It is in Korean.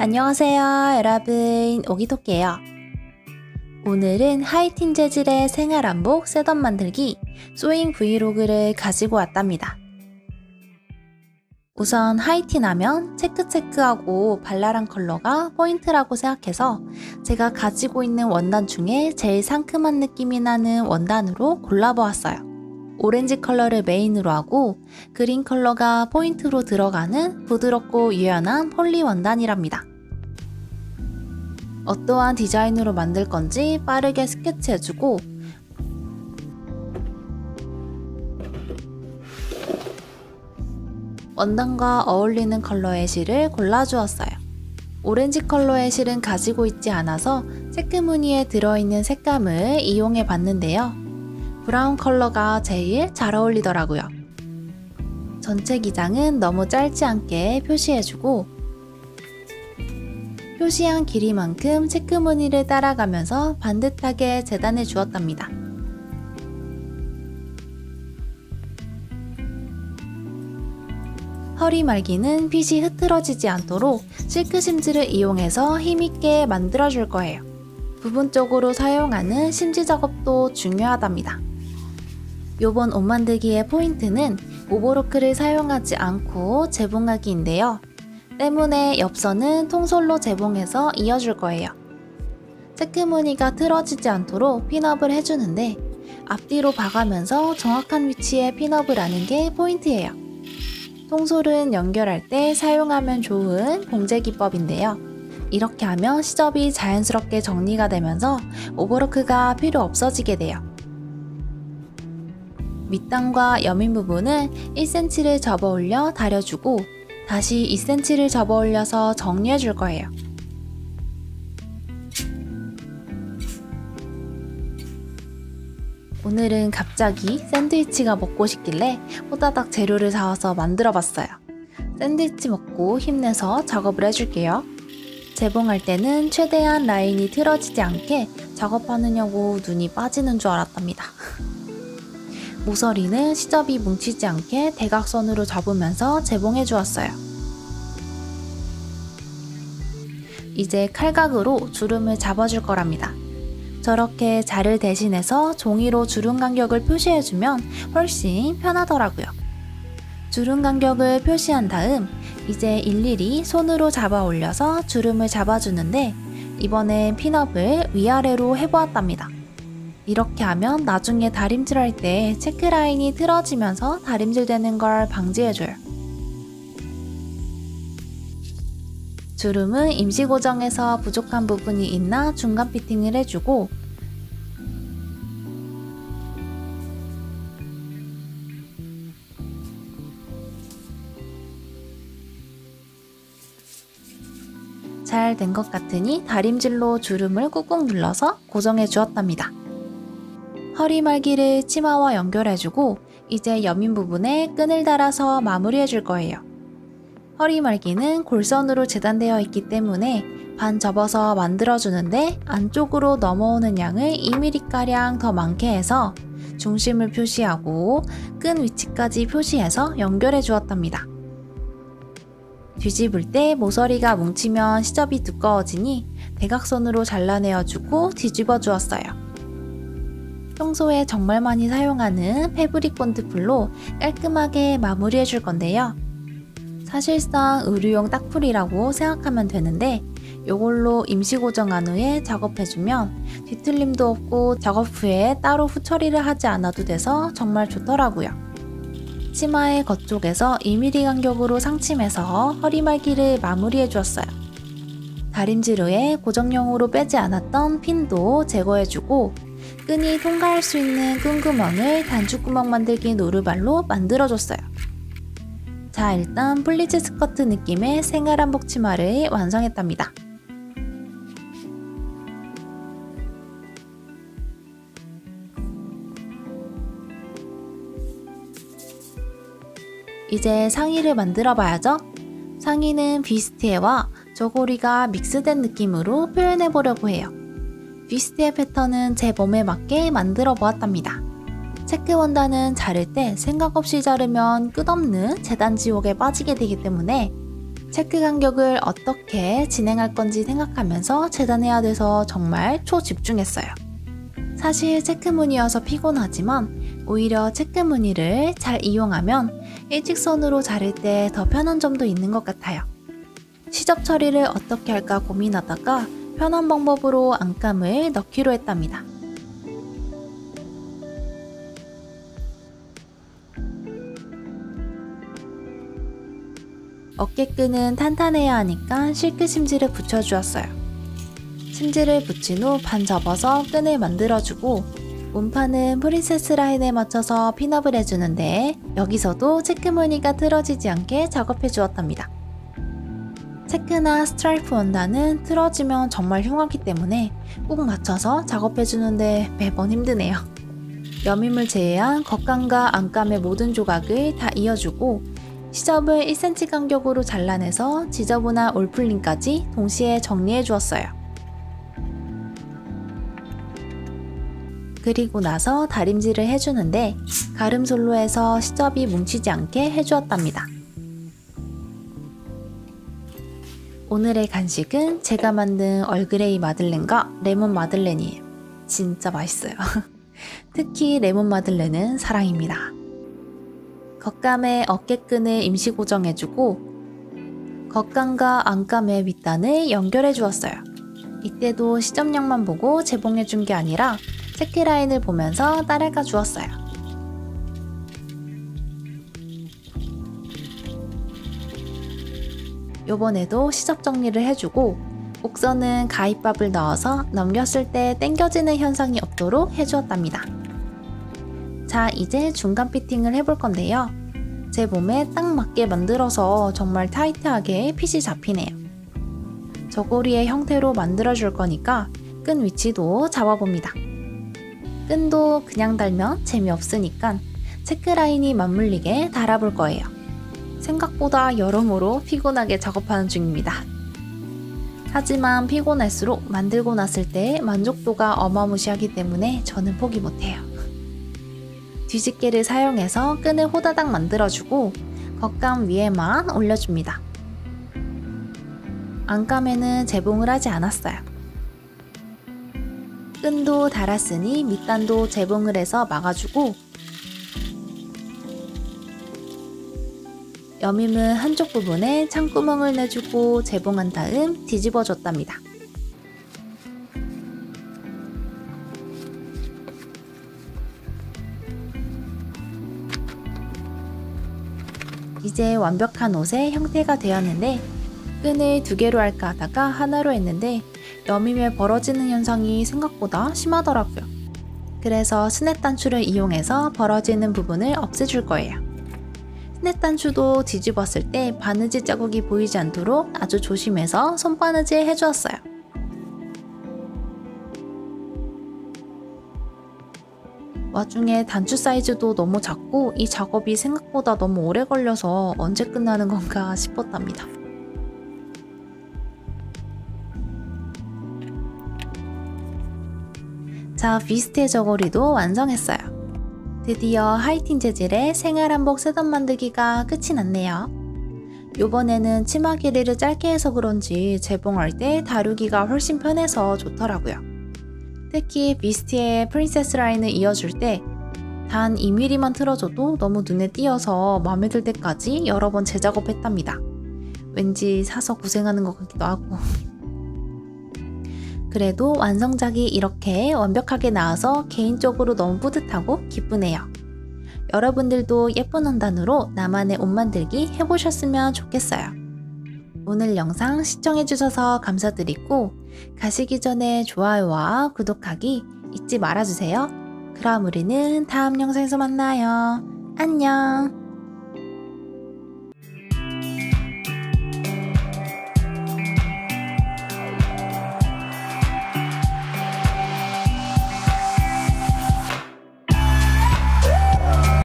안녕하세요 여러분, 오기토끼예요. 오늘은 하이틴 재질의 생활한복 셋업 만들기 소잉 브이로그를 가지고 왔답니다. 우선 하이틴 하면 체크체크하고 발랄한 컬러가 포인트라고 생각해서 제가 가지고 있는 원단 중에 제일 상큼한 느낌이 나는 원단으로 골라보았어요. 오렌지 컬러를 메인으로 하고 그린 컬러가 포인트로 들어가는 부드럽고 유연한 폴리 원단이랍니다. 어떠한 디자인으로 만들 건지 빠르게 스케치해주고 원단과 어울리는 컬러의 실을 골라주었어요. 오렌지 컬러의 실은 가지고 있지 않아서 체크 무늬에 들어있는 색감을 이용해 봤는데요. 브라운 컬러가 제일 잘 어울리더라고요. 전체 기장은 너무 짧지 않게 표시해주고 표시한 길이만큼 체크 무늬를 따라가면서 반듯하게 재단해 주었답니다. 허리 말기는 핏이 흐트러지지 않도록 실크 심지를 이용해서 힘있게 만들어줄 거예요. 부분적으로 사용하는 심지 작업도 중요하답니다. 요번 옷 만들기의 포인트는 오버로크를 사용하지 않고 재봉하기인데요. 때문에 옆선은 통솔로 재봉해서 이어줄 거예요. 체크 무늬가 틀어지지 않도록 핀업을 해주는데 앞뒤로 봐가면서 정확한 위치에 핀업을 하는 게 포인트예요. 통솔은 연결할 때 사용하면 좋은 봉제 기법인데요. 이렇게 하면 시접이 자연스럽게 정리가 되면서 오버로크가 필요 없어지게 돼요. 밑단과 여민 부분은 1cm를 접어 올려 다려주고 다시 2cm를 접어 올려서 정리해 줄 거예요. 오늘은 갑자기 샌드위치가 먹고 싶길래 호다닥 재료를 사와서 만들어 봤어요. 샌드위치 먹고 힘내서 작업을 해줄게요. 재봉할 때는 최대한 라인이 틀어지지 않게 작업하느냐고 눈이 빠지는 줄 알았답니다. 모서리는 시접이 뭉치지 않게 대각선으로 접으면서 재봉해 주었어요. 이제 칼각으로 주름을 잡아줄 거랍니다. 저렇게 자를 대신해서 종이로 주름 간격을 표시해주면 훨씬 편하더라고요. 주름 간격을 표시한 다음 이제 일일이 손으로 잡아 올려서 주름을 잡아주는데 이번엔 핀업을 위아래로 해보았답니다. 이렇게 하면 나중에 다림질할 때 체크라인이 틀어지면서 다림질되는 걸 방지해줘요. 주름은 임시 고정해서 부족한 부분이 있나 중간 피팅을 해주고 잘 된 것 같으니 다림질로 주름을 꾹꾹 눌러서 고정해 주었답니다. 허리 말기를 치마와 연결해주고 이제 여민 부분에 끈을 달아서 마무리해 줄 거예요. 허리 말기는 골선으로 재단되어 있기 때문에 반 접어서 만들어주는데 안쪽으로 넘어오는 양을 2mm가량 더 많게 해서 중심을 표시하고 끈 위치까지 표시해서 연결해 주었답니다. 뒤집을 때 모서리가 뭉치면 시접이 두꺼워지니 대각선으로 잘라내어주고 뒤집어 주었어요. 평소에 정말 많이 사용하는 패브릭 본드풀로 깔끔하게 마무리해 줄 건데요. 사실상 의류용 딱풀이라고 생각하면 되는데 이걸로 임시 고정한 후에 작업해주면 뒤틀림도 없고 작업 후에 따로 후처리를 하지 않아도 돼서 정말 좋더라고요. 치마의 겉쪽에서 2mm 간격으로 상침해서 허리 말기를 마무리해 주었어요. 다림질 후에 고정용으로 빼지 않았던 핀도 제거해주고 끈이 통과할 수 있는 끈구멍을 단추구멍 만들기 노루발로 만들어줬어요. 자, 일단 플리츠 스커트 느낌의 생활한복 치마를 완성했답니다. 이제 상의를 만들어 봐야죠. 상의는 비스티에와 저고리가 믹스된 느낌으로 표현해 보려고 해요. 비스티에 패턴은 제 몸에 맞게 만들어 보았답니다. 체크 원단은 자를 때 생각 없이 자르면 끝없는 재단 지옥에 빠지게 되기 때문에 체크 간격을 어떻게 진행할 건지 생각하면서 재단해야 돼서 정말 초집중했어요. 사실 체크무늬여서 피곤하지만 오히려 체크무늬를 잘 이용하면 일직선으로 자를 때 더 편한 점도 있는 것 같아요. 시접 처리를 어떻게 할까 고민하다가 편한 방법으로 안감을 넣기로 했답니다. 어깨끈은 탄탄해야 하니까 실크 심지를 붙여주었어요. 심지를 붙인 후 반 접어서 끈을 만들어주고 몸판은 프린세스 라인에 맞춰서 핀업을 해주는데 여기서도 체크무늬가 틀어지지 않게 작업해 주었답니다. 체크나 스트라이프 원단은 틀어지면 정말 흉하기 때문에 꼭 맞춰서 작업해 주는데 매번 힘드네요. 여밈을 제외한 겉감과 안감의 모든 조각을 다 이어주고 시접을 1cm 간격으로 잘라내서 지저분한 올풀림까지 동시에 정리해 주었어요. 그리고 나서 다림질을 해주는데 가름솔로 해서 시접이 뭉치지 않게 해주었답니다. 오늘의 간식은 제가 만든 얼그레이 마들렌과 레몬 마들렌이에요. 진짜 맛있어요. 특히 레몬 마들렌은 사랑입니다. 겉감의 어깨끈을 임시 고정해주고 겉감과 안감의 밑단을 연결해 주었어요. 이때도 시접력만 보고 재봉해준 게 아니라 체크라인을 보면서 따라가 주었어요. 요번에도 시접 정리를 해주고 곡선은 가위밥을 넣어서 넘겼을 때 당겨지는 현상이 없도록 해주었답니다. 자, 이제 중간 피팅을 해볼 건데요. 제 몸에 딱 맞게 만들어서 정말 타이트하게 핏이 잡히네요. 저고리의 형태로 만들어줄 거니까 끈 위치도 잡아봅니다. 끈도 그냥 달면 재미없으니까 체크라인이 맞물리게 달아볼 거예요. 생각보다 여러모로 피곤하게 작업하는 중입니다. 하지만 피곤할수록 만들고 났을 때 만족도가 어마무시하기 때문에 저는 포기 못해요. 뒤집개를 사용해서 끈을 호다닥 만들어주고 겉감 위에만 올려줍니다. 안감에는 재봉을 하지 않았어요. 끈도 달았으니 밑단도 재봉을 해서 막아주고 여밈은 한쪽 부분에 창구멍을 내주고 재봉한 다음 뒤집어 줬답니다. 이제 완벽한 옷의 형태가 되었는데 끈을 2개로 할까 하다가 하나로 했는데 여밈에 벌어지는 현상이 생각보다 심하더라고요. 그래서 스냅 단추를 이용해서 벌어지는 부분을 없애줄 거예요. 스냅 단추도 뒤집었을 때 바느질 자국이 보이지 않도록 아주 조심해서 손바느질 해주었어요. 와중에 단추 사이즈도 너무 작고 이 작업이 생각보다 너무 오래 걸려서 언제 끝나는 건가 싶었답니다. 자, 비스트의 저고리도 완성했어요. 드디어 하이틴 재질의 생활 한복 셋업 만들기가 끝이 났네요. 요번에는 치마 길이를 짧게 해서 그런지 재봉할 때 다루기가 훨씬 편해서 좋더라고요. 특히 비스트의 프린세스 라인을 이어줄 때 단 2mm만 틀어줘도 너무 눈에 띄어서 마음에 들 때까지 여러 번 재작업했답니다. 왠지 사서 고생하는 것 같기도 하고. 그래도 완성작이 이렇게 완벽하게 나와서 개인적으로 너무 뿌듯하고 기쁘네요. 여러분들도 예쁜 원단으로 나만의 옷 만들기 해보셨으면 좋겠어요. 오늘 영상 시청해주셔서 감사드리고 가시기 전에 좋아요와 구독하기 잊지 말아주세요. 그럼 우리는 다음 영상에서 만나요. 안녕.